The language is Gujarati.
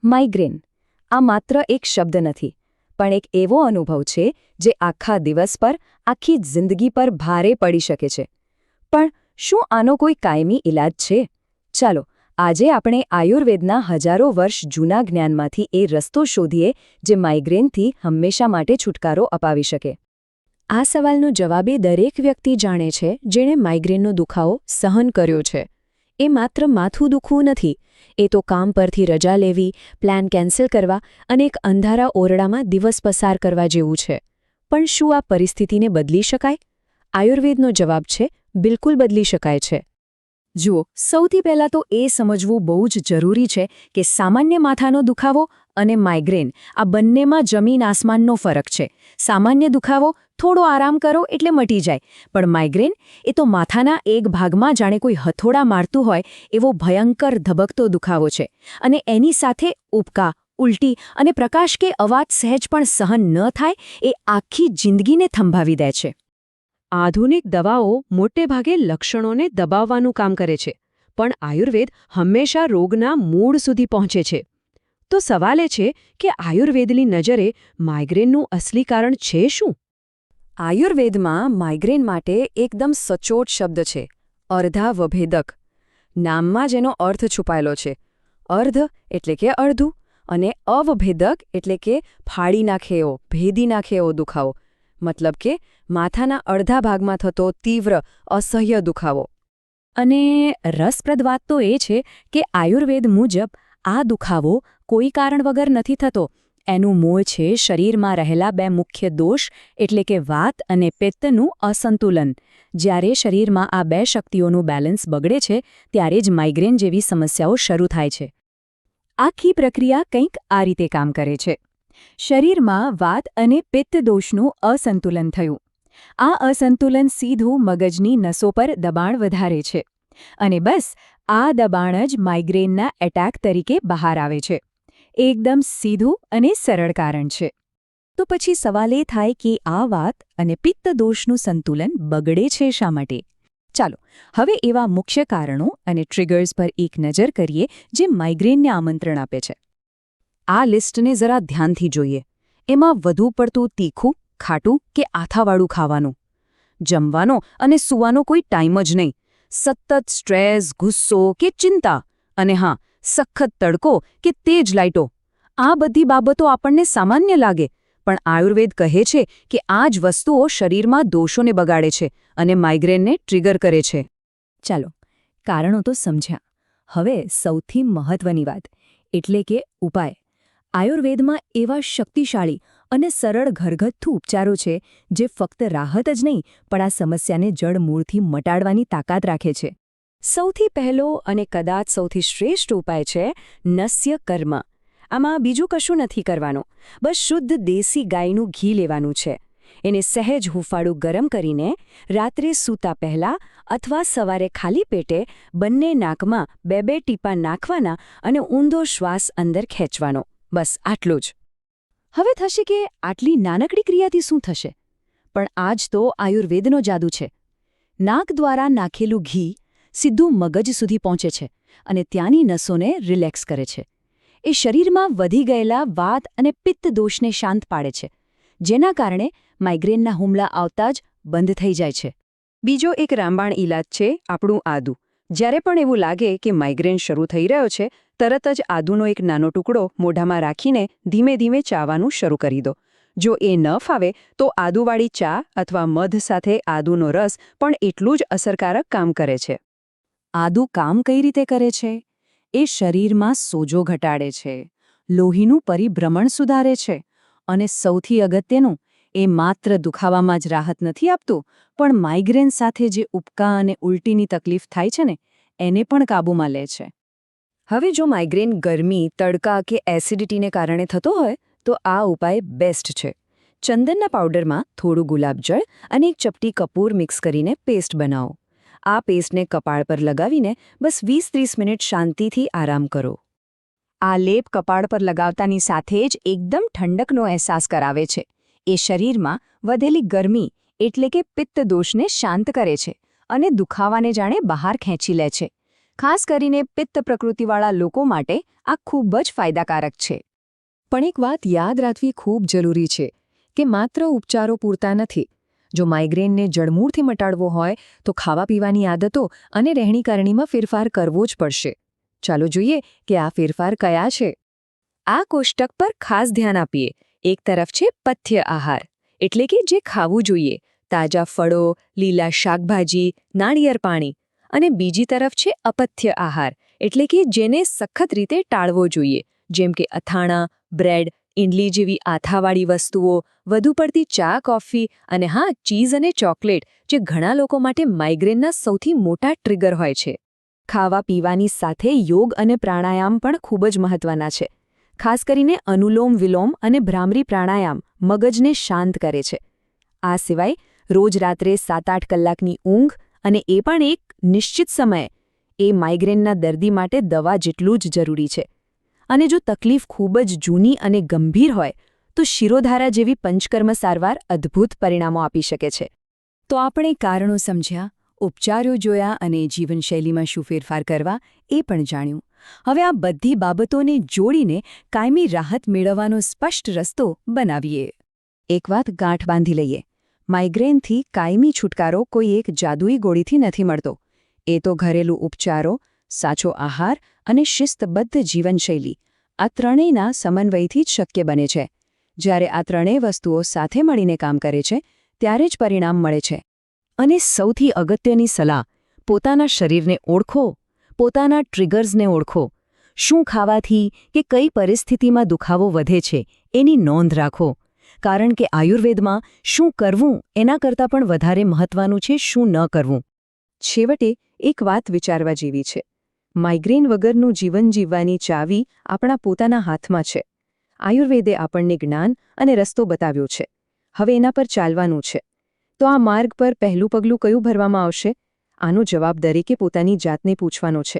માઇગ્રેન આ માત્ર એક શબ્દ નથી, પણ એક એવો અનુભવ છે જે આખા દિવસ પર, આખી જિંદગી પર ભારે પડી શકે છે. પણ શું આનો કોઈ કાયમી ઇલાજ છે? ચાલો, આજે આપણે આયુર્વેદના હજારો વર્ષ જૂના જ્ઞાનમાંથી એ રસ્તો શોધીએ જે માઇગ્રેનથી હંમેશા માટે છુટકારો અપાવી શકે. આ સવાલનો જવાબ એ દરેક વ્યક્તિ જાણે છે જેણે માઇગ્રેનનો દુખાવો સહન કર્યો છે. એ માત્ર માથું દુખવું નથી, એ તો કામ પરથી રજા લેવી, પ્લાન કેન્સલ કરવા અને એક અંધારા ઓરડામાં દિવસ પસાર કરવા જેવું છે. પણ શું આ પરિસ્થિતિને બદલી શકાય? આયુર્વેદનો જવાબ છે, બિલકુલ બદલી શકાય છે. જુઓ, સૌથી પહેલાં તો એ સમજવું બહુ જ જરૂરી છે કે સામાન્ય માથાનો દુખાવો અને માઇગ્રેન આ બંનેમાં જમીન આસમાનનો ફરક છે. સામાન્ય દુખાવો થોડો આરામ કરો એટલે મટી જાય, પણ માઇગ્રેન એ તો માથાના એક ભાગમાં જાણે કોઈ હથોડા મારતું હોય એવો ભયંકર ધબકતો દુખાવો છે. અને એની સાથે ઉબકા, ઉલટી અને પ્રકાશ કે અવાજ સહેજ પણ સહન ન થાય એ આખી જિંદગીને થંભાવી દે છે. આધુનિક દવાઓ મોટે ભાગે લક્ષણોને દબાવવાનું કામ કરે છે, પણ આયુર્વેદ હંમેશા રોગના મૂળ સુધી પહોંચે છે. તો સવાલ એ છે કે આયુર્વેદની નજરે માઇગ્રેનનું અસલી કારણ છે શું? આયુર્વેદમાં માઇગ્રેન માટે એકદમ સચોટ શબ્દ છે, અર્ધાવભેદક. નામમાં જ એનો અર્થ છુપાયેલો છે. અર્ધ એટલે કે અડધું, અને અવભેદક એટલે કે ફાડી નાખે એવો, ભેદી નાખે એવો દુખાવો. મતલબ કે માથાના અડધા ભાગમાં થતો તીવ્ર, અસહ્ય દુખાવો. અને રસપ્રદ વાત તો એ છે કે આયુર્વેદ મુજબ આ દુખાવો કોઈ કારણ વગર નથી થતો. એનું મૂળ છે શરીરમાં રહેલા બે મુખ્ય દોષ એટલે કે વાત અને પિત્તનું અસંતુલન. જ્યારે શરીરમાં આ બે શક્તિઓનું બેલેન્સ બગડે છે ત્યારે જ માઇગ્રેન જેવી સમસ્યાઓ શરૂ થાય છે. આખી પ્રક્રિયા કંઈક આ રીતે કામ કરે છે. શરીરમાં વાત અને પિત્ત દોષનું અસંતુલન થયું. આ અસંતુલન સીધું મગજની નસો પર દબાણ વધારે છે. અને બસ આ દબાણ જ માઇગ્રેનના એટેક તરીકે બહાર આવે છે. એકદમ સીધું અને સરળ કારણ છે. તો પછી સવાલ એ થાય કે આ વાત અને પિત્ત દોષનું સંતુલન બગડે છે શા માટે? ચાલો, હવે એવા મુખ્ય કારણો અને ટ્રિગર્સ પર એક નજર કરીએ જે માઇગ્રેનને આમંત્રણ આપે છે. આ લિસ્ટને જરા ધ્યાનથી જોઈએ. એમાં વધુ પડતું તીખું, ખાટું કે આથાવાળું ખાવાનું, જમવાનો અને સૂવાનો કોઈ ટાઈમ જ નહીં, સતત સ્ટ્રેસ, ગુસ્સો કે ચિંતા, અને હા, સખત તડકો કે તેજ લાઇટો. આ બધી બાબતો આપણને સામાન્ય લાગે, પણ આયુર્વેદ કહે છે કે આ જ વસ્તુઓ શરીરમાં દોષોને બગાડે છે અને માઇગ્રેનને ટ્રિગર કરે છે. ચાલો, કારણો તો સમજ્યા. હવે સૌથી મહત્વની વાત એટલે કે ઉપાય. આયુર્વેદમાં એવા શક્તિશાળી અને સરળ ઘરગથ્થુ ઉપચારો છે જે ફક્ત રાહત જ નહીં પણ આ સમસ્યાને જડમૂળથી મટાડવાની તાકાત રાખે છે. સૌથી પહેલો અને કદાચ સૌથી શ્રેષ્ઠ ઉપાય છે નસ્ય કર્મ. આમાં બીજું કશું નથી કરવાનું, બસ શુદ્ધ દેશી ગાયનું ઘી લેવાનું છે. એને સહેજ હૂંફાળું ગરમ કરીને રાત્રે સૂતા પહેલાં અથવા સવારે ખાલી પેટે બંને નાકમાં 2-2 ટીપાં નાખવાના અને ઊંધો શ્વાસ અંદર ખેંચવાનો. બસ આટલું જ. હવે થશે કે આટલી નાનકડી ક્રિયાથી શું થશે? પણ આ જ તો આયુર્વેદનો જાદુ છે. નાક દ્વારા નાખેલું ઘી સીધું મગજ સુધી પહોંચે છે અને ત્યાંની નસોને રિલેક્સ કરે છે. એ શરીરમાં વધી ગયેલા વાત અને પિત્ત દોષને શાંત પાડે છે, જેના કારણે માઇગ્રેનના હુમલા આવતા જ બંધ થઈ જાય છે. બીજો એક રામબાણ ઈલાજ છે આપણું આદુ. જ્યારે પણ એવું લાગે કે માઇગ્રેન શરૂ થઈ રહ્યો છે, તરત જ આદુનો એક નાનો ટુકડો મોઢામાં રાખીને ધીમે ધીમે ચાવવાનું શરૂ કરી દો. જો એ ન ફાવે તો આદુવાળી ચા અથવા મધ સાથે આદુનો રસ પણ એટલું જ અસરકારક કામ કરે છે. આદુ કામ કઈ રીતે કરે છે? એ શરીરમાં સોજો ઘટાડે છે, લોહીનું પરિભ્રમણ સુધારે છે, અને સૌથી અગત્યનું, એ માત્ર દુખાવામાં જ રાહત નથી આપતું, પણ માઇગ્રેન સાથે જે ઉબકા અને ઉલટીની તકલીફ થાય છે ને, એને પણ કાબૂમાં લે છે. હવે જો માઇગ્રેન ગરમી, તડકા કે એસિડિટીને કારણે થતો હોય તો આ ઉપાય બેસ્ટ છે. ચંદનના પાવડરમાં થોડું ગુલાબજળ અને એક ચપટી કપૂર મિક્સ કરીને પેસ્ટ બનાવો. આ પેસ્ટને કપાળ પર લગાવીને બસ 20-30 મિનિટ શાંતિથી આરામ કરો. આ લેપ કપાળ પર લગાવતાની સાથે જ એકદમ ઠંડકનો અહેસાસ કરાવે છે. એ શરીરમાં વધેલી ગરમી એટલે કે પિત્ત દોષને શાંત કરે છે અને દુખાવાને જાણે બહાર ખેંચી લે છે. ખાસ કરીને પિત્ત પ્રકૃતિવાળા લોકો માટે આ ખૂબ જ ફાયદાકારક છે. પણ એક વાત યાદ રાખવી ખૂબ જરૂરી છે કે માત્ર ઉપચારો પૂરતા નથી. જો માઇગ્રેનને જડમૂળથી મટાડવો હોય તો ખાવા પીવાની આદતો અને રહેણીકરણીમાં ફેરફાર કરવો જ પડશે. ચાલો જોઈએ કે આ ફેરફાર કયા છે. આ કોષ્ટક પર ખાસ ધ્યાન આપીએ. એક તરફ છે પથ્ય આહાર, એટલે કે જે ખાવું જોઈએ, તાજા ફળો, લીલા શાકભાજી, નાળિયેર પાણી. અને બીજી તરફ છે અપથ્ય આહાર, એટલે કે જેને સખત રીતે ટાળવો જોઈએ, જેમ કે અથાણાં, બ્રેડ, ઈડલી જેવી આથાવાળી વસ્તુઓ, વધુ પડતી ચા, કોફી અને હા, ચીઝ અને ચોકલેટ, જે ઘણા લોકો માટે માઇગ્રેનના સૌથી મોટા ટ્રિગર હોય છે. ખાવા પીવાની સાથે યોગ અને પ્રાણાયામ પણ ખૂબ જ મહત્વના છે. ખાસ કરીને અનુલોમ વિલોમ અને ભ્રામરી પ્રાણાયામ મગજને શાંત કરે છે. આ સિવાય રોજ રાત્રે 7-8 કલાકની ઊંઘ, અને એ પણ એક નિશ્ચિત સમયે, એ માઇગ્રેનના દર્દી માટે દવા જેટલું જ જરૂરી છે. અને જો તકલીફ ખૂબ જ જૂની અને ગંભીર હોય તો શિરોધારા જેવી પંચકર્મ સારવાર અદ્ભુત પરિણામો આપી શકે છે. તો આપણે કારણો સમજ્યા, ઉપચારો જોયા અને જીવનશૈલીમાં શું ફેરફાર કરવા એ પણ જાણ્યું. હવે આ બધી બાબતોને જોડીને કાયમી રાહત મેળવવાનો સ્પષ્ટ રસ્તો બનાવીએ. એક વાત ગાંઠ બાંધી લઈએ. માઇગ્રેનથી કાયમી છુટકારો કોઈ એક જાદુઈ ગોળીથી નથી મળતો. એ તો ઘરેલું ઉપચારો, સાચો આહાર અને શિસ્તબદ્ધ જીવનશૈલી, આ ત્રણેયના સમન્વયથી જ શક્ય બને છે. જ્યારે આ ત્રણેય વસ્તુઓ સાથે મળીને કામ કરે છે ત્યારે જ પરિણામ મળે છે. અને સૌથી અગત્યની સલાહ, પોતાના શરીરને ઓળખો, પોતાના ટ્રિગર્સને ઓળખો. શું ખાવાથી કે કઈ પરિસ્થિતિમાં દુખાવો વધે છે એની નોંધ રાખો. કારણ કે આયુર્વેદમાં શું કરવું એના કરતાં પણ વધારે મહત્વનું છે શું ન કરવું. છેવટે એક વાત વિચારવા જેવી છે. માઇગ્રેન વગરનું જીવન જીવવાની ચાવી આપણા પોતાના હાથમાં છે. આયુર્વેદે આપણને જ્ઞાન અને રસ્તો બતાવ્યો છે. હવે એના પર ચાલવાનું છે. તો આ માર્ગ પર પહેલું પગલું કયું ભરવામાં આવશે? આનો જવાબ દરેકે પોતાની જાતને પૂછવાનો છે.